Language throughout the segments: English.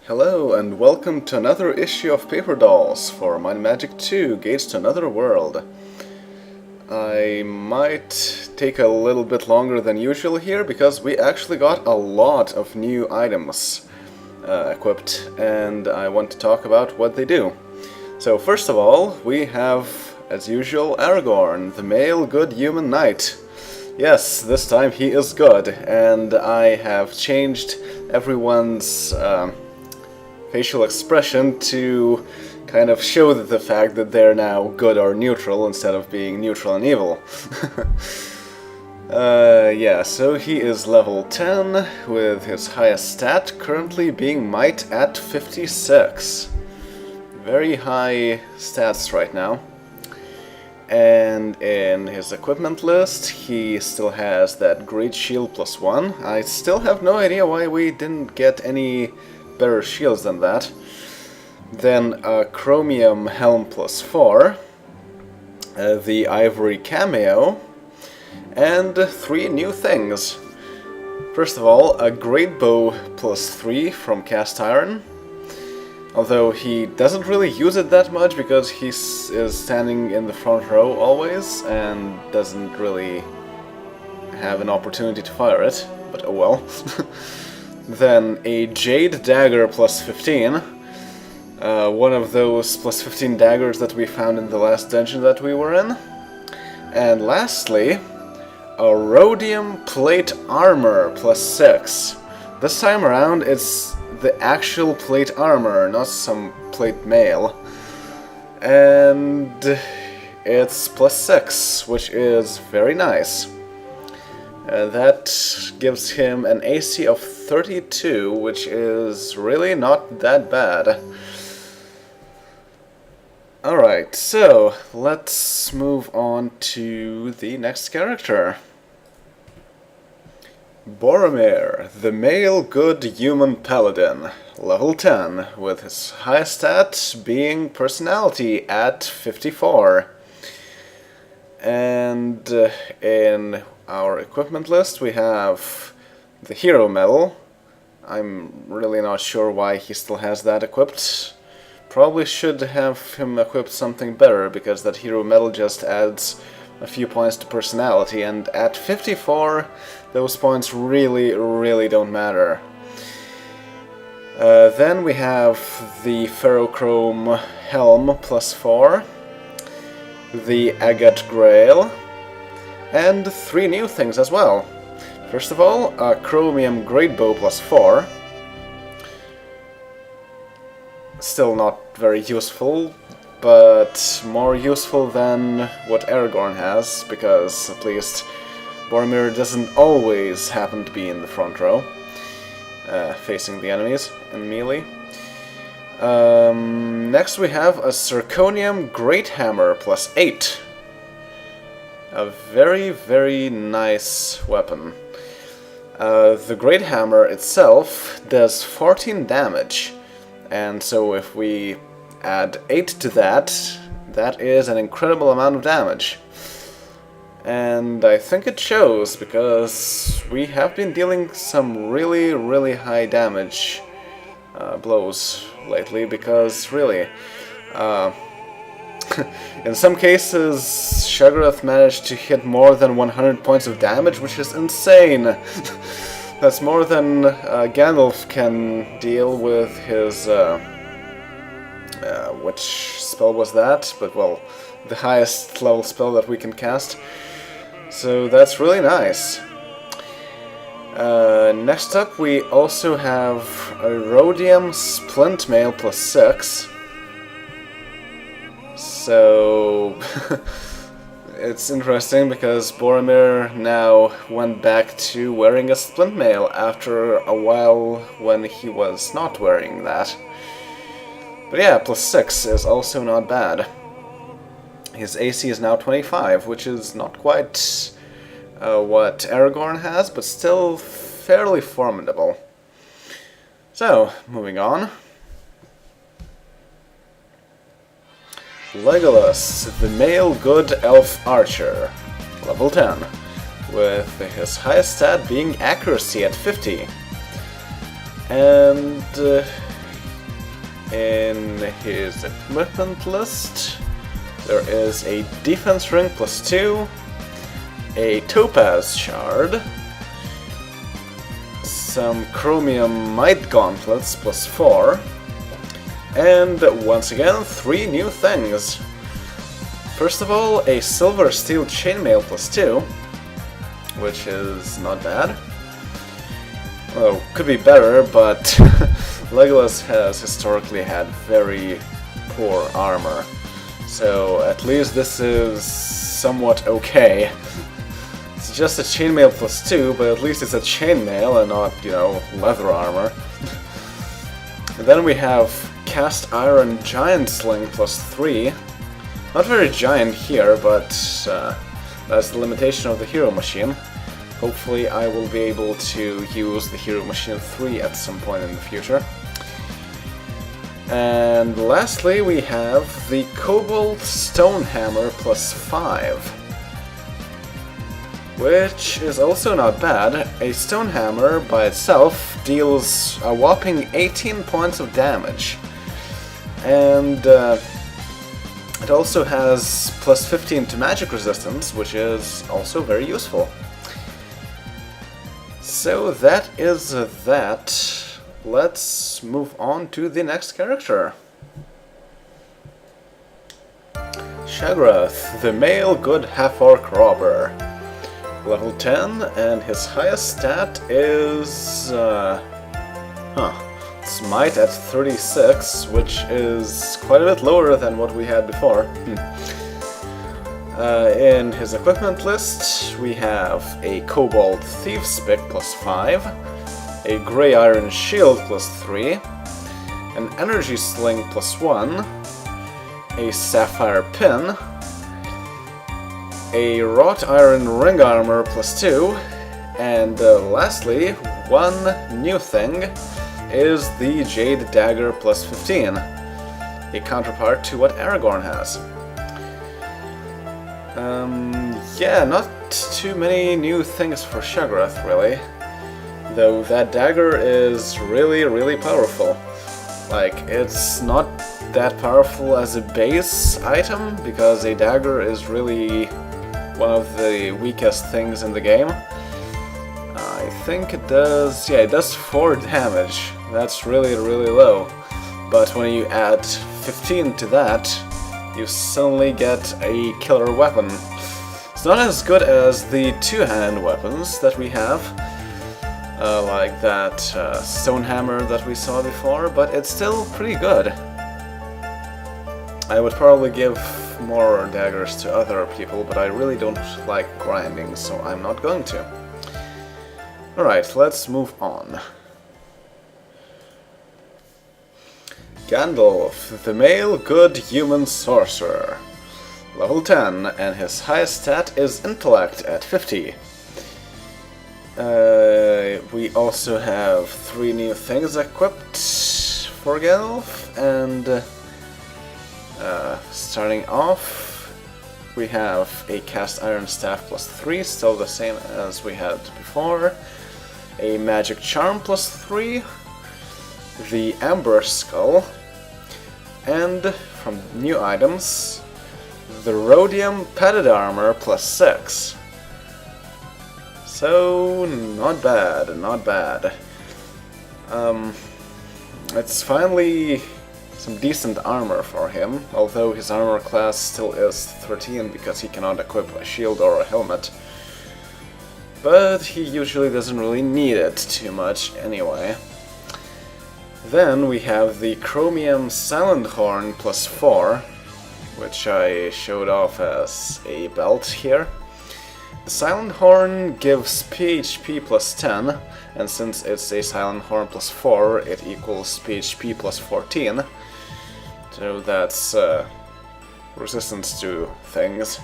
Hello and welcome to another issue of Paperdolls for MM2 Gates to Another World. I might take a little bit longer than usual here because we actually got a lot of new items equipped and I want to talk about what they do. So first of all, we have, as usual, Aragorn, the male good human knight. Yes, this time he is good, and I have changed everyone's facial expression to kind of show the fact that they're now good or neutral instead of being neutral and evil. Yeah, so he is level 10 with his highest stat currently being Might at 56. Very high stats right now. And in his equipment list, he still has that Great Shield +1. I still have no idea why we didn't get any better shields than that. Then a Chromium Helm +4, the Ivory Cameo, and 3 new things. First of all, a Great Bow +3 from Cast Iron. Although he doesn't really use it that much because he is standing in the front row always and doesn't really have an opportunity to fire it, but oh well. Then a Jade Dagger +15, one of those +15 daggers that we found in the last dungeon that we were in. And lastly, a Rhodium Plate Armor +6. This time around it's the actual plate armor, not some plate mail. And it's +6, which is very nice. That gives him an AC of 32, which is really not that bad. Alright, so let's move on to the next character. Boromir, the male good human paladin, level 10, with his highest stat being personality at 54. And in our equipment list we have the hero medal. I'm really not sure why he still has that equipped. Probably should have him equipped something better, because that hero medal just adds a few points to personality, and at 54 those points really don't matter. Then we have the Ferrochrome Helm +4, the Agate Grail, and 3 new things as well. First of all, a Chromium Great Bow +4. Still not very useful, but more useful than what Aragorn has, because at least Boromir doesn't always happen to be in the front row, facing the enemies in melee. Next we have a Zirconium Great Hammer +8. A very nice weapon. The Great Hammer itself does 14 damage, and so if we add 8 to that, that is an incredible amount of damage. And I think it shows, because we have been dealing some really high damage blows lately, because really, in some cases Shaggorath managed to hit more than 100 points of damage, which is insane. That's more than Gandalf can deal with his which spell was that? But well, the highest level spell that we can cast. So that's really nice. Next up we also have a Rhodium Splint Mail +6. So it's interesting because Boromir now went back to wearing a splint mail after a while when he was not wearing that. But yeah, +6 is also not bad. His AC is now 25, which is not quite what Aragorn has, but still fairly formidable. So, moving on. Legolas, the male good elf archer, level 10, with his highest stat being accuracy at 50. And In his equipment list, there is a defense ring +2, a topaz shard, some chromium might gauntlets +4, and once again 3 new things. First of all, a silver steel chainmail +2, which is not bad. Well, could be better, but Legolas has historically had very poor armor, so at least this is somewhat okay. It's just a chainmail +2, but at least it's a chainmail and not, you know, leather armor. And then we have cast iron giant sling +3. Not very giant here, but that's the limitation of the hero machine. Hopefully I will be able to use the hero machine 3 at some point in the future. And lastly we have the cobalt stone hammer +5, which is also not bad. A stone hammer by itself deals a whopping 18 points of damage, and it also has +15 to magic resistance, which is also very useful. So that is that. Let's move on to the next character. Shagrath, the male good half-orc robber. Level 10, and his highest stat is... it's might at 36, which is quite a bit lower than what we had before. In his equipment list, we have a Cobalt Thieves Pick +5, a Grey Iron Shield +3, an Energy Sling +1, a Sapphire Pin, a Wrought Iron Ring Armor +2, and lastly, one new thing is the Jade Dagger +15, a counterpart to what Aragorn has. Yeah, not too many new things for Shagrath, really. Though that dagger is really powerful. Like, it's not that powerful as a base item, because a dagger is really one of the weakest things in the game. I think it does, yeah, it does 4 damage. That's really low. But when you add 15 to that, you suddenly get a killer weapon. It's not as good as the two-hand weapons that we have, like that stone hammer that we saw before, but it's still pretty good. I would probably give more daggers to other people, but I really don't like grinding, so I'm not going to. Alright, let's move on. Gandalf, the male good human sorcerer. Level 10, and his highest stat is intellect at 50. We also have 3 new things equipped for Gandalf, and starting off, we have a cast iron staff +3, still the same as we had before, a magic charm +3, the amber skull, and from new items, the rhodium padded armor +6. So, not bad, not bad. It's finally some decent armor for him, although his armor class still is 13 because he cannot equip a shield or a helmet. But he usually doesn't really need it too much anyway. Then we have the chromium silent horn +4, which I showed off as a belt here. The silent horn gives PHP +10, and since it's a silent horn +4, it equals PHP +14. So that's resistance to things.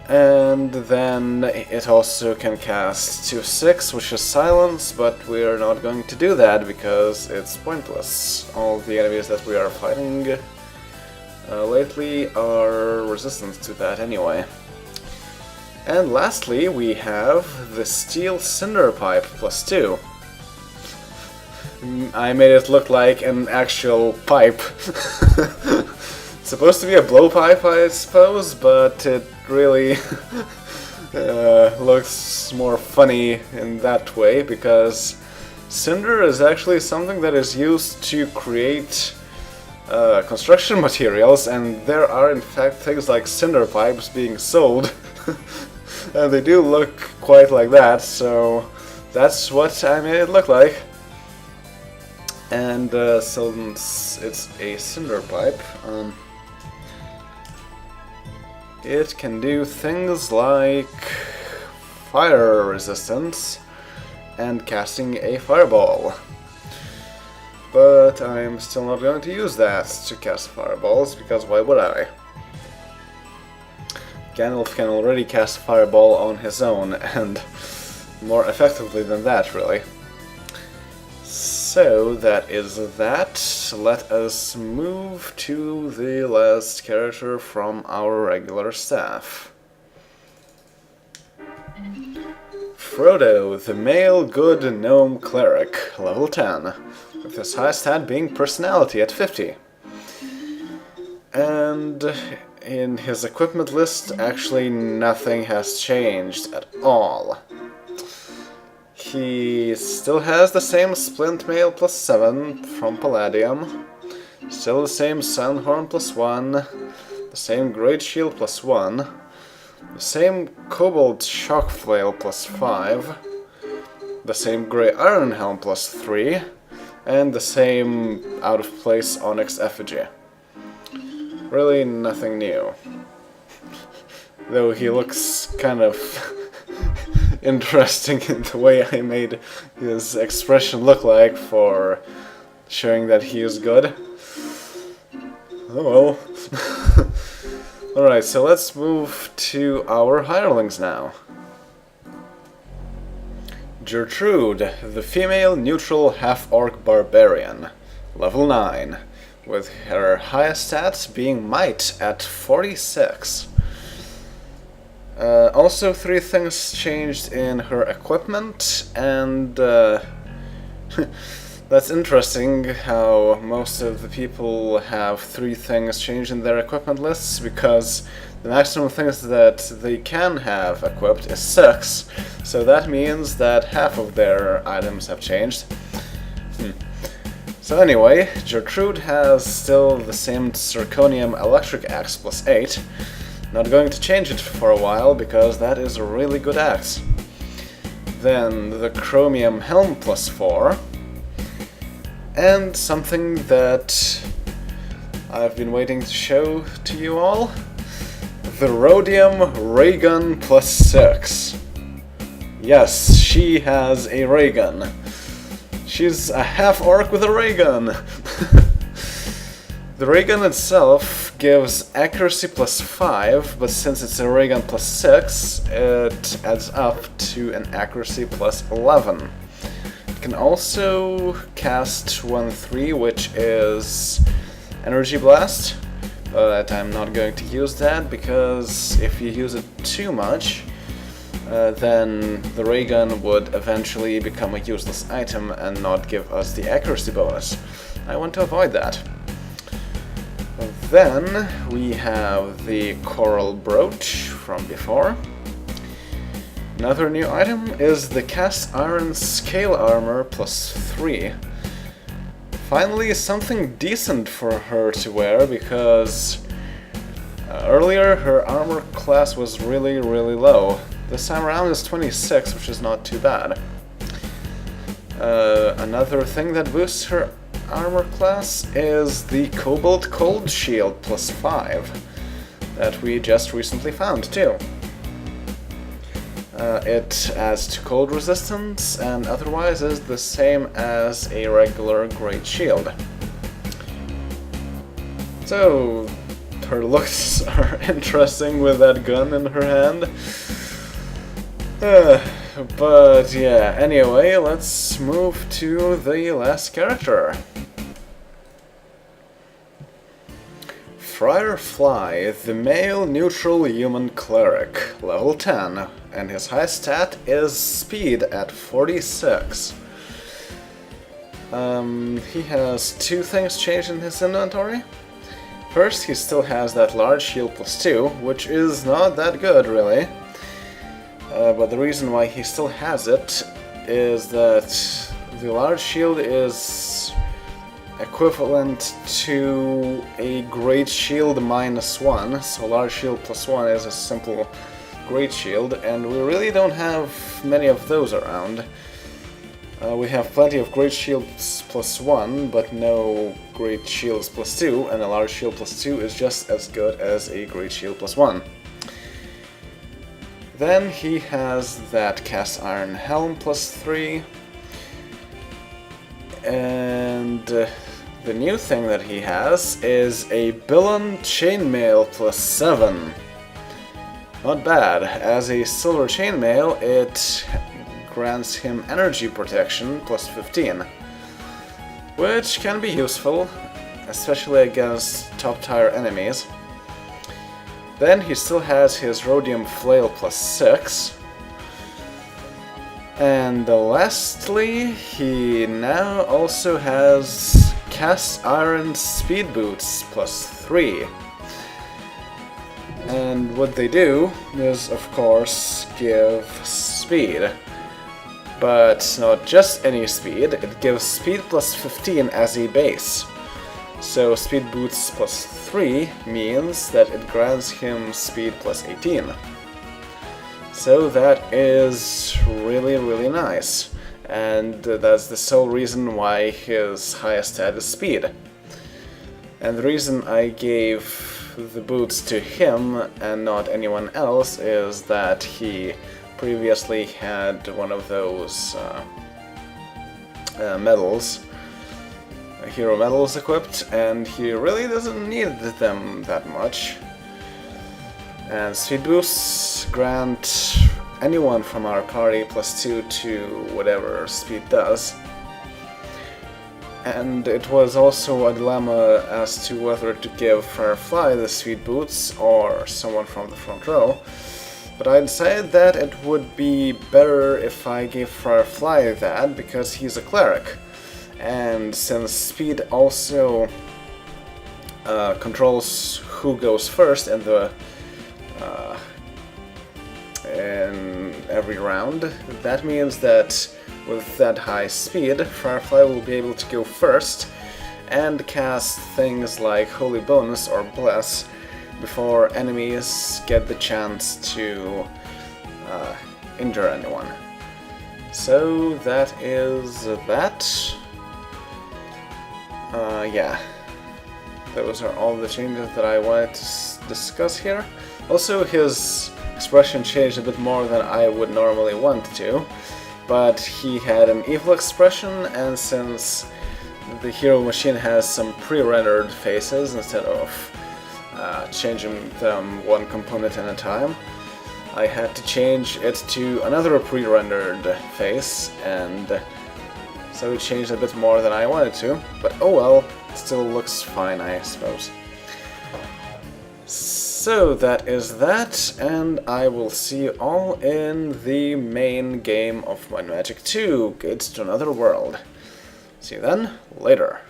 And then it also can cast 2/6, which is silence, but we're not going to do that because it's pointless. All the enemies that we are fighting lately are resistant to that anyway. And lastly, we have the Steel Cinder Pipe +2. I made it look like an actual pipe. It's supposed to be a blowpipe, I suppose, but it really looks more funny in that way, because cinder is actually something that is used to create construction materials, and there are in fact things like cinder pipes being sold. And they do look quite like that, so that's what I made it look like. And since it's a cinder pipe, it can do things like fire resistance and casting a fireball. But I'm still not going to use that to cast fireballs, because why would I? Gandalf can already cast fireball on his own, and more effectively than that, really. So that is that. Let us move to the last character from our regular staff. Frodo, the male good gnome cleric, level 10, with his highest stat being personality at 50. And in his equipment list, actually nothing has changed at all. He still has the same Splint Mail plus 7 from Palladium, still the same Sunhorn plus 1, the same Great Shield plus 1, the same Cobalt Shock Flail plus 5, the same Grey Iron Helm plus 3, and the same out-of-place Onyx Effigy. Really nothing new. Though he looks kind of interesting in the way I made his expression look like for showing that he is good. Oh well. Alright, so let's move to our hirelings now. Gertrude, the female neutral half-orc barbarian, level 9, with her highest stats being might at 46. Also, 3 things changed in her equipment, and that's interesting how most of the people have 3 things changed in their equipment lists, because the maximum things that they can have equipped is 6, so that means that half of their items have changed. So anyway, Gertrude has still the same Zirconium Electric Axe plus 8. Not going to change it for a while, because that is a really good axe. Then the Chromium Helm plus 4. And something that I've been waiting to show to you all. The Rhodium Ray Gun plus 6. Yes, she has a ray gun. She's a half-orc with a ray gun. The ray gun itself gives accuracy plus 5, but since it's a ray gun plus 6, it adds up to an accuracy plus 11. It can also cast 1-3, which is Energy Blast, but I'm not going to use that, because if you use it too much, then the ray gun would eventually become a useless item and not give us the accuracy bonus. I want to avoid that. Then we have the Coral Brooch from before. Another new item is the Cast Iron Scale Armor plus 3. Finally, something decent for her to wear, because earlier her armor class was really low. This time around is 26, which is not too bad. Another thing that boosts her armor class is the Cobalt Cold Shield plus 5 that we just recently found too. It adds to cold resistance and otherwise is the same as a regular Great Shield. So her looks are interesting with that gun in her hand. But yeah, anyway, let's move to the last character. Friar Fly, the male neutral human cleric, level 10, and his high stat is speed at 46. He has two things changed in his inventory. First, he still has that large shield +2, which is not that good, really. But the reason why he still has it is that the large shield is equivalent to a great shield -1, so large shield +1 is a simple great shield, and we really don't have many of those around. We have plenty of great shields +1, but no great shields +2, and a large shield +2 is just as good as a great shield +1. Then he has that cast iron helm +3, and the new thing that he has is a Billen chainmail +7. Not bad. As a silver chainmail, it grants him energy protection +15, which can be useful, especially against top tier enemies. Then he still has his rhodium flail +6. And lastly, he now also has cast iron speed boots +3. And what they do is, of course, give speed. But not just any speed, it gives speed +15 as a base. So speed boots +3 means that it grants him speed +18. So that is really nice. And that's the sole reason why his highest stat is speed. And the reason I gave the boots to him and not anyone else is that he previously had one of those medals, hero medals equipped, and he really doesn't need them that much. And speed boosts grant anyone from our party +2 to whatever speed does. And it was also a dilemma as to whether to give Firefly the speed boots or someone from the front row. But I decided that it would be better if I gave Firefly that, because he's a cleric. And since speed also controls who goes first in every round, that means that with that high speed, Firefly will be able to go first and cast things like Holy Bonus or Bless before enemies get the chance to injure anyone. So that is that. Yeah, those are all the changes that I wanted to discuss here. Also, his expression changed a bit more than I would normally want to, but he had an evil expression, and since the hero machine has some pre-rendered faces instead of changing them one component at a time, I had to change it to another pre-rendered face, and so it changed a bit more than I wanted to, but oh well, it still looks fine, I suppose. So that is that, and I will see you all in the main game of Might and Magic 2, Gates to Another World. See you then, later.